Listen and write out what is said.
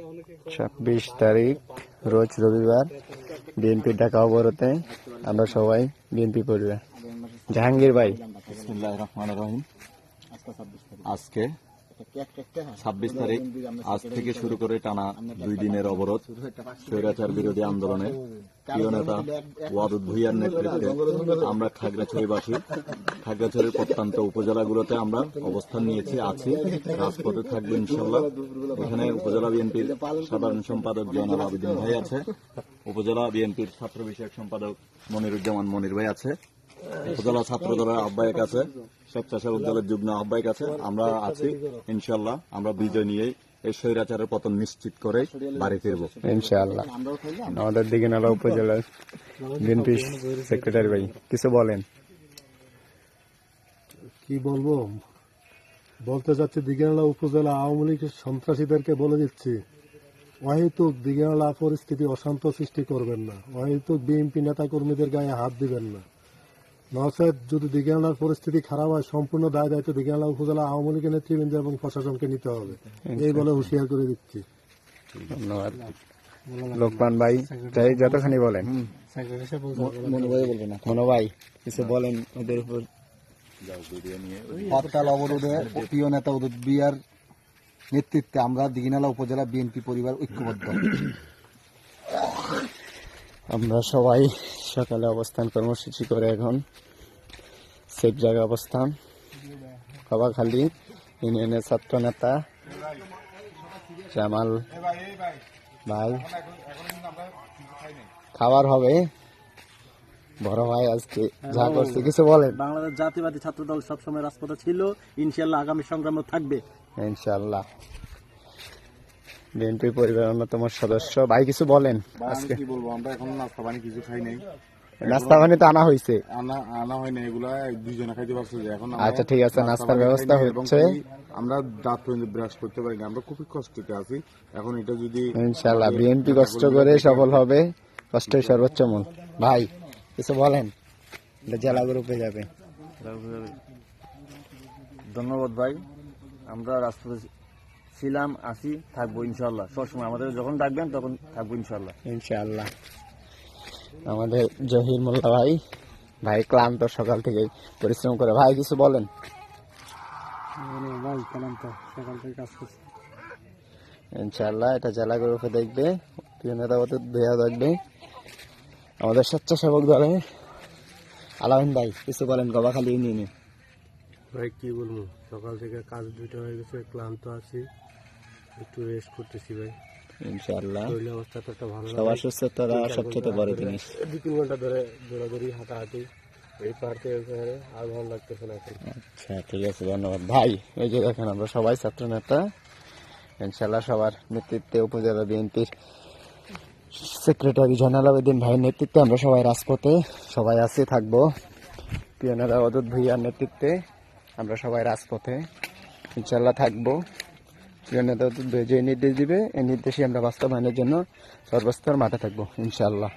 26 তারিখ রোজ রবিবার বিএনপি ঢাকা অবরোধে আমরা সবাই বিএনপি পরিবার। জাহাঙ্গীর ভাই, বিসমিল্লাহির রহমানির রহিম। আজকে 26 তারিখ, আজ থেকে শুরু করে টানা 2 দিনের অবরোধ স্বৈরাচার বিরোধী আন্দোলনে প্রিয় নেতা ওয়াদুদ ভূঁইয়ার নেতৃত্বে আমরা খাগড়াছড়িবাসী খাগড়াছড়ির প্রত্যন্ত উপজেলাগুলোতে আমরা অবস্থান নিয়েছি, আছি, রাজপথে থাকবো ইনশাল্লাহ। এখানে উপজেলা বিএনপির সাধারণ সম্পাদক জনাব আবিদিন ভাই আছে, উপজেলা বিএনপির ছাত্র বিষয়ক সম্পাদক মনিরুজ্জামান মনির ভাই আছে, উপজেলা ছাত্র দলের আহ্বায়ক আছে, স্বেচ্ছাসেবক দলের যুগ্ম আহ্বায়ক আছে, আমরা আছি ইনশাল্লাহ। আমরা বিজয় নিয়ে এই স্বৈরাচারের পতন নিশ্চিত করে বাড়ি ফিরবো ইনশাআল্লাহ। আমাদের দিঘিনালা উপজেলার বিএনপি সেক্রেটারি ভাই কিছু বলেন। কি বলবো, বলতে চাচ্ছি দিঘিনালা উপজেলা আওয়ামী লীগের সন্ত্রাসীদেরকে বলে দিচ্ছি, অহেতুক দিঘিনালা পরিস্থিতি অশান্ত সৃষ্টি করবেন না, অহেতুক বিএনপি নেতা কর্মীদের গায়ে হাত দিবেন না। নচেত যদি দিঘিনালার পরিস্থিতি খারাপ হয়, সম্পূর্ণ দায় দায়িত্ব দিঘিনালা উপজেলা আওয়ামী লীগের নেতৃবৃন্দ এবং প্রশাসনকে নিতে হবে, এই বলে হুঁশিয়ার করে দিচ্ছি। ধন্যবাদ। লোকমান ভাই চাই যতখানি বলেন। মনো ভাই কিছু বলেন ওদের উপর। হরতাল অবরোধে প্রিয় নেতা ওয়াদুদ ভূঁইয়ার নেতৃত্বে আমরা দিঘিনালা উপজেলা বিএনপি পরিবার ঐক্যবদ্ধ। আমরা সবাই সকালে অবস্থান কর্মসূচি করে এখন সেফ জায়গা অবস্থান কবাখালী ইউনিয়নের ছাত্র নেতা জামাল ভাই। খাবার হবে বড় ভাই আজকে যা করছে কিছু বলেন। বাংলাদেশ জাতীয়বাদী ছাত্র দল সবসময় রাজপথে ছিল, ইনশাআল্লাহ আগামী সংগ্রামও থাকবে ইনশাআল্লাহ। বিএনপি পরিবারের অন্যতম সদস্য ভাই কিছু বলেন। আজকে কি বলবো, আমরা এখন নাস্তা পানি কিছু খাই নাই, নাস্তা পানি তো আনা হয়েছে, আনা হয় না, এগুলা দুইজনে খাইতে পারছে যে এখন। আচ্ছা ঠিক আছে, নাস্তার ব্যবস্থা হচ্ছে, আমরা রাত পর্যন্ত ব্রাশ করতে পারি না, আমরা খুবই কষ্টতে আছি এখন। এটা যদি ইনশাআল্লাহ বিএনপি কষ্ট করে সফল হবে, কষ্টের সর্বোচ্চ মূল। ভাই কিছু বলেন, এটা জেলা গ্রুপে যাবে। ধন্যবাদ ভাই। আমরা রাজপথে ছিলাম, আছি, থাকবো ইনশাআল্লাহ। সবসময় আমাদের যখন ডাকবেন তখন থাকবো ইনশাআল্লাহ। ইনশাআল্লাহ। আমাদের জহির মোল্লা ভাই, ভাই ক্লান্ত সকাল থেকে পরিশ্রম করে, ভাই কিছু বলেন। ভাই ক্লান্ত, সকাল থেকে কাজ করছি। ইনশাআল্লাহ এটা জেলা গ্রুপে দেখবে, প্রিয় নেতা ওয়াদুদ ভূঁইয়া দেখবে। আমাদের স্বেচ্ছাসেবক দলে আলামিন ভাই কিছু বলেন কবাখালী ইউনিয়নে। ভাই কি বলবো, সকাল থেকে কাজ দুইটা হয়ে গেছে, ক্লান্ত আছি, একটু রেস্ট করতেছি ভাই। ইনশাআল্লাহ শরীর অবস্থা তো একটা ভালো সবার সুস্থতা সবচেয়ে বড় জিনিস। 2-3 ঘন্টা ধরে দৌড়াদৌড়ি হাঁটাহাঁটি, এই পার্কে আর ভালো লাগতেছে না এখন। আচ্ছা ঠিক আছে, ধন্যবাদ ভাই। এই যে দেখেন আমরা সবাই ছাত্র নেতা, ইনশাআল্লাহ সবার নেতৃত্বে উপজেলা বিএনপির সেক্রেটারি জয়নাল আবেদিন ভাইয়ের নেতৃত্বে আমরা সবাই রাজপথে সবাই আছি, থাকবো। প্রিয় নেতা ওয়াদুদ ভূঁইয়ার নেতৃত্বে আমরা সবাই রাজপথে ইনশাআল্লাহ থাকবো। প্রিয় নেতা ওয়াদুদ ভূঁইয়া যে নির্দেশ দিবে, এই নির্দেশে আমরা বাস্তবায়নের জন্য সর্বস্তর মাঠে থাকবো ইনশাআল্লাহ।